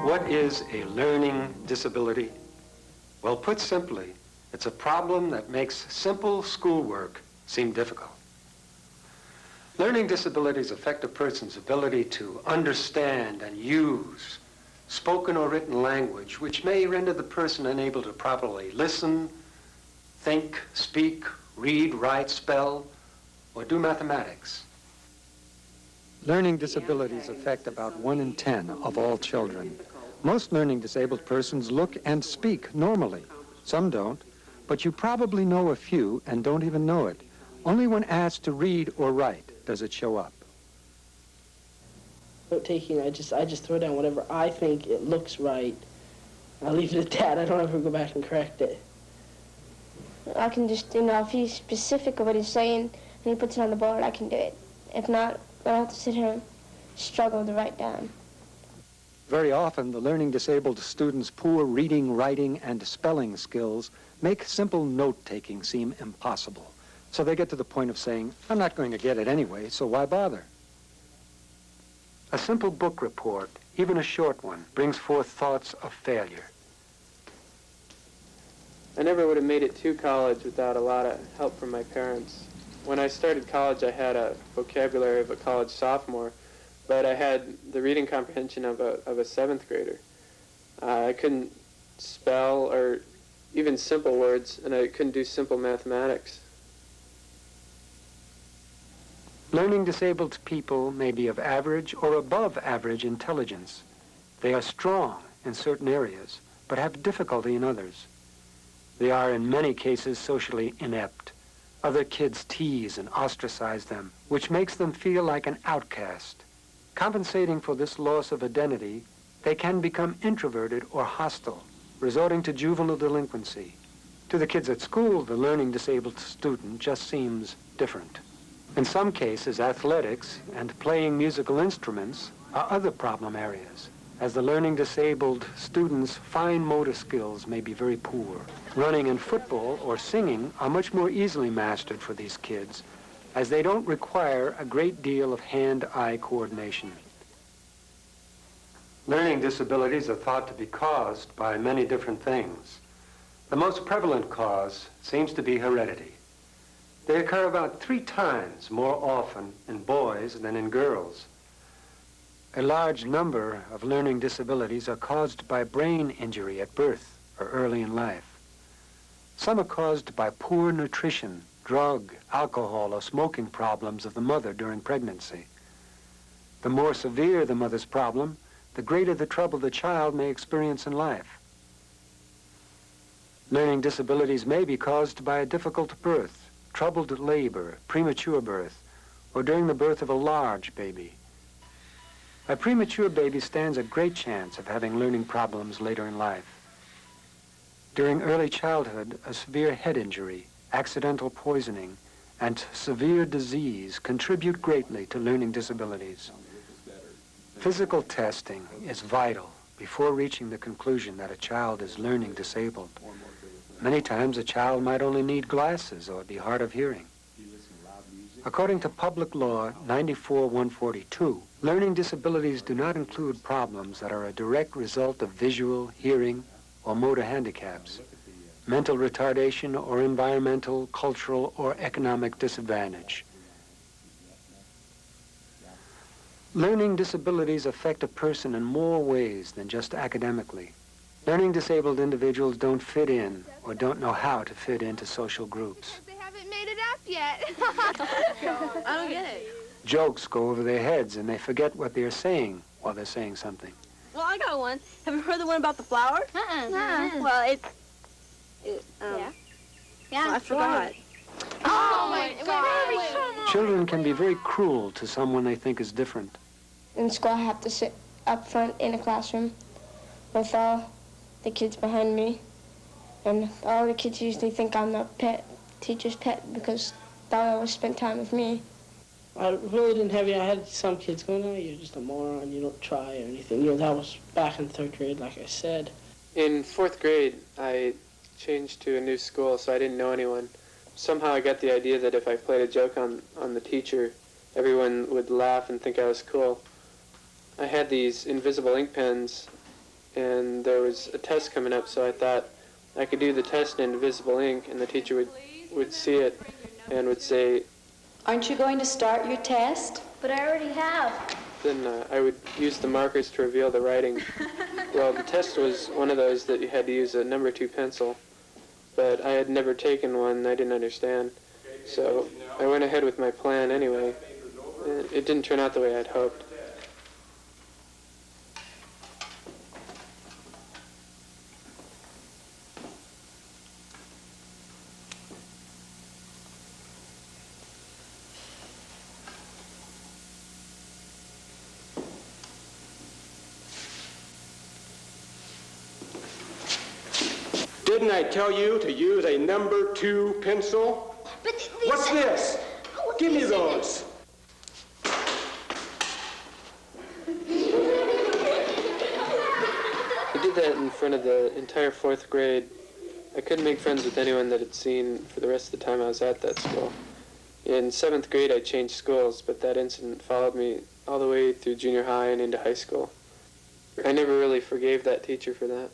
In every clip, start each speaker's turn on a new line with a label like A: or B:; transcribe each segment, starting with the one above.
A: What is a learning disability? Well, put simply, it's a problem that makes simple schoolwork seem difficult. Learning disabilities affect a person's ability to understand and use spoken or written language, which may render the person unable to properly listen, think, speak, read, write, spell, or do mathematics. Learning disabilities affect about 1 in 10 of all children. Most learning disabled persons look and speak normally. Some don't, but you probably know a few and don't even know it. Only when asked to read or write does it show up.
B: Note taking, I just throw down whatever I think it looks right. I'll leave it at that. I don't ever go back and correct it.
C: I can just, if he's specific of what he's saying and he puts it on the board, I can do it. If not, I have to sit here and struggle to write down.
A: Very often, the learning disabled students' poor reading, writing, and spelling skills make simple note-taking seem impossible. So they get to the point of saying, I'm not going to get it anyway, so why bother? A simple book report, even a short one, brings forth thoughts of failure.
D: I never would have made it to college without a lot of help from my parents. When I started college, I had a vocabulary of a college sophomore, but I had the reading comprehension of a 7th grader. I couldn't spell or even simple words, and I couldn't do simple mathematics.
A: Learning disabled people may be of average or above average intelligence. They are strong in certain areas, but have difficulty in others. They are in many cases socially inept. Other kids tease and ostracize them, which makes them feel like an outcast. Compensating for this loss of identity, they can become introverted or hostile, resorting to juvenile delinquency. To the kids at school, the learning disabled student just seems different. In some cases, athletics and playing musical instruments are other problem areas, as the learning disabled students' fine motor skills may be very poor. Running and football or singing are much more easily mastered for these kids, as they don't require a great deal of hand-eye coordination. Learning disabilities are thought to be caused by many different things. The most prevalent cause seems to be heredity. They occur about 3 times more often in boys than in girls. A large number of learning disabilities are caused by brain injury at birth or early in life. Some are caused by poor nutrition, drug, alcohol, or smoking problems of the mother during pregnancy. The more severe the mother's problem, the greater the trouble the child may experience in life. Learning disabilities may be caused by a difficult birth, troubled labor, premature birth, or during the birth of a large baby. A premature baby stands a great chance of having learning problems later in life. During early childhood, a severe head injury, accidental poisoning, and severe disease contribute greatly to learning disabilities. Physical testing is vital before reaching the conclusion that a child is learning disabled. Many times a child might only need glasses or be hard of hearing. According to Public Law 94-142, learning disabilities do not include problems that are a direct result of visual, hearing, or motor handicaps, mental retardation, or environmental, cultural, or economic disadvantage. Learning disabilities affect a person in more ways than just academically. Learning disabled individuals don't fit in or don't know how to fit into social groups.
E: They haven't made it up yet. I don't get it.
A: Jokes go over their heads and they forget what they're saying while they're saying something.
E: Well, I got one. Have you heard the one about the flower? Well, yeah.
F: Yeah,
E: I forgot.
F: Oh my God.
A: Children can be very cruel to someone they think is different.
C: In school, I have to sit up front in a classroom with all the kids behind me. And all the kids usually think I'm the teacher's pet because they always spend time with me.
B: I really didn't have I had some kids going, oh, you're just a moron, you don't try or anything. That was back in 3rd grade, like I said.
D: In 4th grade, I changed to a new school, so I didn't know anyone. Somehow I got the idea that if I played a joke on the teacher, everyone would laugh and think I was cool. I had these invisible ink pens, and there was a test coming up, so I thought I could do the test in invisible ink, and the teacher would see it and would say,
G: Aren't you going to start your test?
F: But I already have.
D: then I would use the markers to reveal the writing. Well, the test was one of those that you had to use a number 2 pencil, but I had never taken one, and I didn't understand. So I went ahead with my plan anyway. It didn't turn out the way I'd hoped.
H: Didn't I tell you to use a number 2 pencil?
F: But
H: What's this? Give me those.
D: I did that in front of the entire 4th grade. I couldn't make friends with anyone that had seen for the rest of the time I was at that school. In 7th grade, I changed schools, but that incident followed me all the way through junior high and into high school. I never really forgave that teacher for that.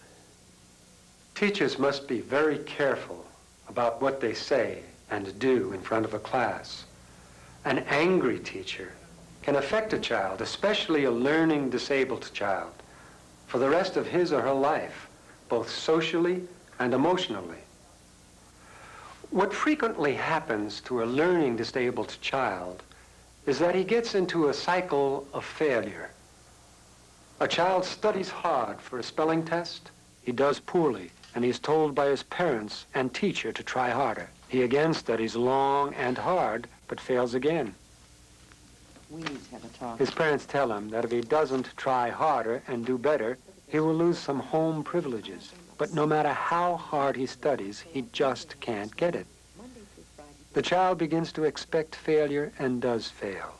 A: Teachers must be very careful about what they say and do in front of a class. An angry teacher can affect a child, especially a learning disabled child, for the rest of his or her life, both socially and emotionally. What frequently happens to a learning disabled child is that he gets into a cycle of failure. A child studies hard for a spelling test, he does poorly, and he is told by his parents and teacher to try harder. He again studies long and hard, but fails again.
I: We need to have a talk.
A: His parents tell him that if he doesn't try harder and do better, he will lose some home privileges. But no matter how hard he studies, he just can't get it. The child begins to expect failure and does fail.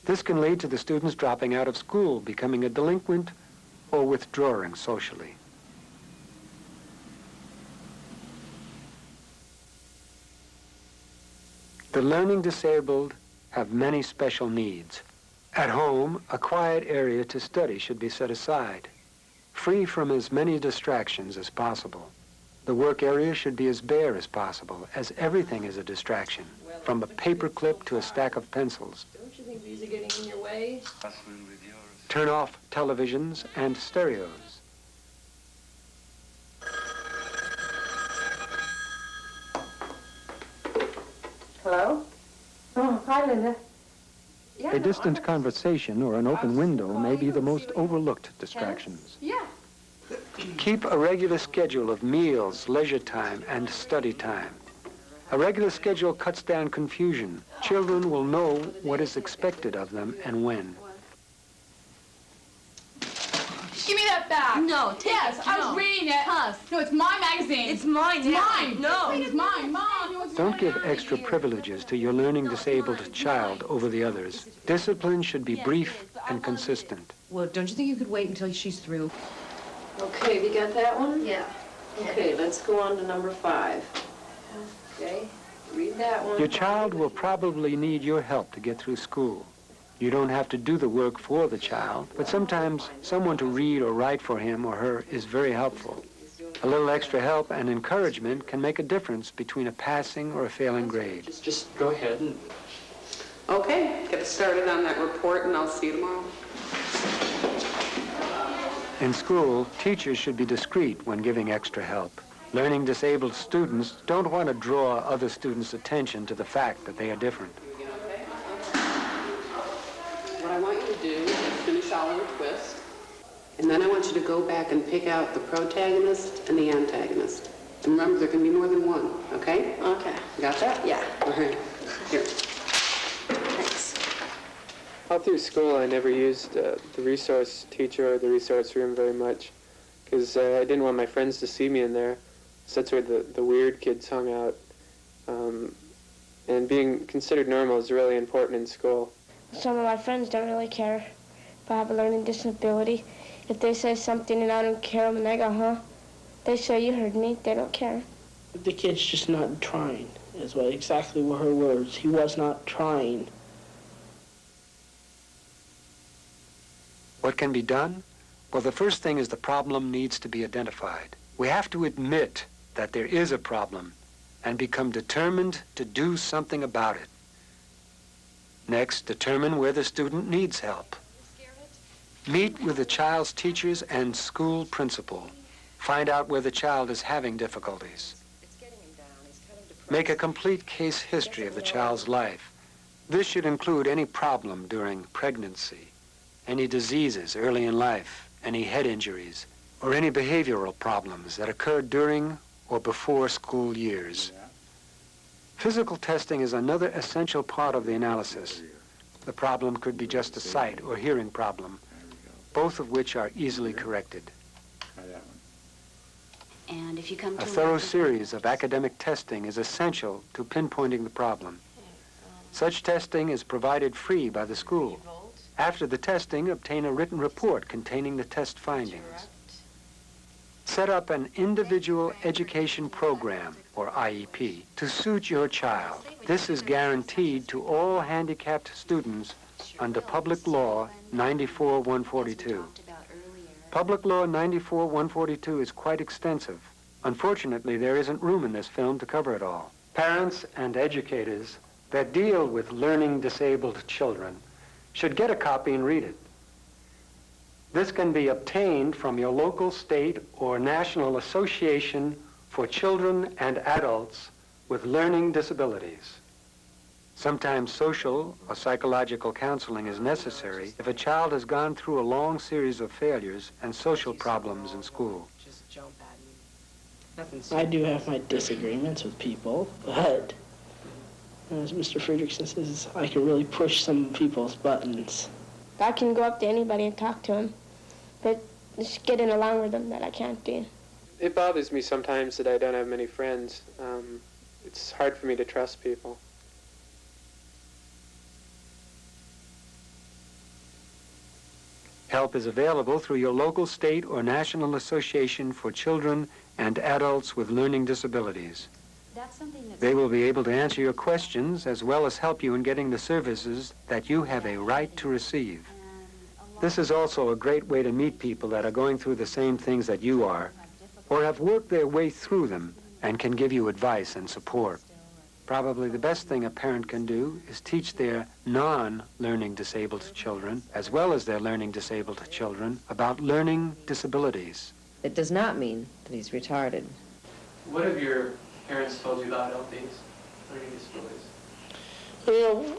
A: This can lead to the students dropping out of school, becoming a delinquent, or withdrawing socially. The learning disabled have many special needs. At home, a quiet area to study should be set aside, free from as many distractions as possible. The work area should be as bare as possible, as everything is a distraction, from a paperclip to a stack of pencils.
B: Don't you think these are getting in your way?
A: Turn off televisions and stereos.
G: Hello? Oh, hi, Linda.
A: A distant conversation or an open window may be the most overlooked distractions.
G: Yeah.
A: Keep a regular schedule of meals, leisure time, and study time. A regular schedule cuts down confusion. Children will know what is expected of them and when.
J: Give me that back.
E: No, take
J: yes,
E: it.
J: I was
E: No.
J: reading it.
E: Huss.
J: No, it's my magazine.
E: It's mine
J: It's
E: now.
J: mine.
E: No.
J: It's mine. Mom, what's
A: Don't
J: going
A: give
J: on
A: extra
J: here?
A: privileges to your learning disabled child over the others. Discipline should be brief and consistent.
I: Well, don't you think you could wait until she's through?
G: Okay, have you got that one?
E: Yeah.
G: Okay, let's go on to number 5. Okay, read that one.
A: Your child will probably need your help to get through school. You don't have to do the work for the child, but sometimes someone to read or write for him or her is very helpful. A little extra help and encouragement can make a difference between a passing or a failing grade.
K: Just go ahead and...
L: Okay, get us started on that report and I'll see you tomorrow.
A: In school, teachers should be discreet when giving extra help. Learning disabled students don't want to draw other students' attention to the fact that they are different.
L: What I want you to do is finish Oliver Twist, and then I want you to go back and pick out the protagonist and the antagonist. And remember, there can be more than one, okay?
G: Okay.
L: You got that?
G: Yeah.
L: All right. Here.
G: Thanks.
D: All through school, I never used the resource teacher or the resource room very much because I didn't want my friends to see me in there. So that's where the weird kids hung out. And being considered normal is really important in school.
C: Some of my friends don't really care if I have a learning disability. If they say something and I don't care and they go, huh? They say, you heard me. They don't care.
B: The kid's just not trying, is what exactly were her words. He was not trying.
A: What can be done? Well, the first thing is the problem needs to be identified. We have to admit that there is a problem and become determined to do something about it. Next, determine where the student needs help. Meet with the child's teachers and school principal. Find out where the child is having difficulties. Make a complete case history of the child's life. This should include any problem during pregnancy, any diseases early in life, any head injuries, or any behavioral problems that occurred during or before school years. Physical testing is another essential part of the analysis. The problem could be just a sight or hearing problem, both of which are easily corrected.
F: And if you come to
A: A thorough series of academic testing is essential to pinpointing the problem. Such testing is provided free by the school. After the testing, obtain a written report containing the test findings. Set up an individual education program, or IEP, to suit your child. This is guaranteed to all handicapped students under Public Law 94-142. Public Law 94-142 is quite extensive. Unfortunately, there isn't room in this film to cover it all. Parents and educators that deal with learning disabled children should get a copy and read it. This can be obtained from your local, state, or national association for children and adults with learning disabilities. Sometimes social or psychological counseling is necessary if a child has gone through a long series of failures and social problems in school.
B: Just jump at you. I do have my disagreements with people, but as Mr. Friedrichsen says, I can really push some people's buttons.
C: I can go up to anybody and talk to him, but just getting along with them that I can't do.
D: It bothers me sometimes that I don't have many friends. It's hard for me to trust people.
A: Help is available through your local, state, or national association for children and adults with learning disabilities. They will be able to answer your questions as well as help you in getting the services that you have a right to receive. This is also a great way to meet people that are going through the same things that you are, or have worked their way through them and can give you advice and support. Probably the best thing a parent can do is teach their non-learning disabled children, as well as their learning disabled children, about learning disabilities.
I: It does not mean that he's retarded.
D: What have your parents told you about LDs, learning disabilities?
B: You know,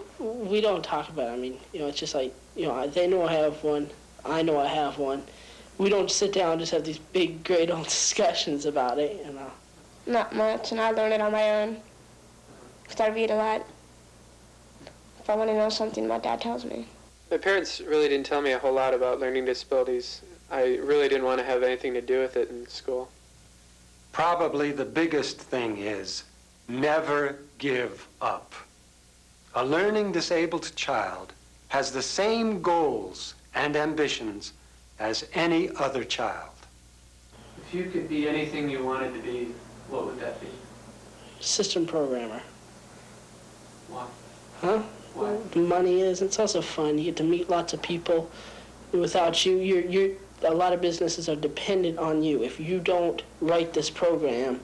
B: we don't talk about it. I mean, you know, it's just like, you know, they know I have one. I know I have one. We don't sit down and just have these big, great old discussions about it, you know.
C: Not much, and I learn it on my own. Because I read a lot. If I want to know something, my dad tells me.
D: My parents really didn't tell me a whole lot about learning disabilities. I really didn't want to have anything to do with it in school.
A: Probably the biggest thing is never give up. A learning disabled child has the same goals and ambitions as any other child.
D: If you could be anything you wanted to be, what would that be?
B: System programmer.
D: Why?
B: Huh?
D: Why?
B: The money is. It's also fun. You get to meet lots of people. Without you, a lot of businesses are dependent on you. If you don't write this program,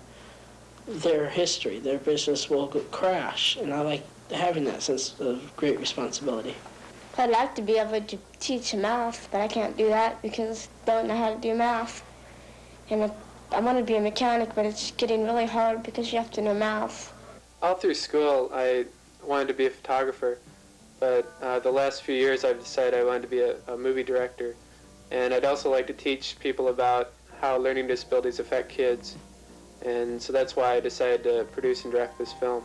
B: their history, their business will crash. And I like having that sense of great responsibility.
C: I'd like to be able to teach math, but I can't do that because I don't know how to do math. And I want to be a mechanic, but it's getting really hard because you have to know math.
D: All through school, I wanted to be a photographer, but the last few years I've decided I wanted to be a movie director. And I'd also like to teach people about how learning disabilities affect kids. And so that's why I decided to produce and direct this film.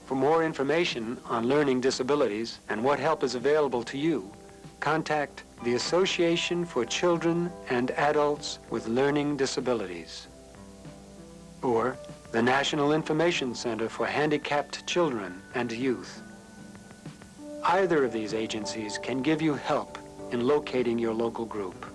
A: For more information on learning disabilities and what help is available to you, contact the Association for Children and Adults with Learning Disabilities, or the National Information Center for Handicapped Children and Youth. Either of these agencies can give you help in locating your local group.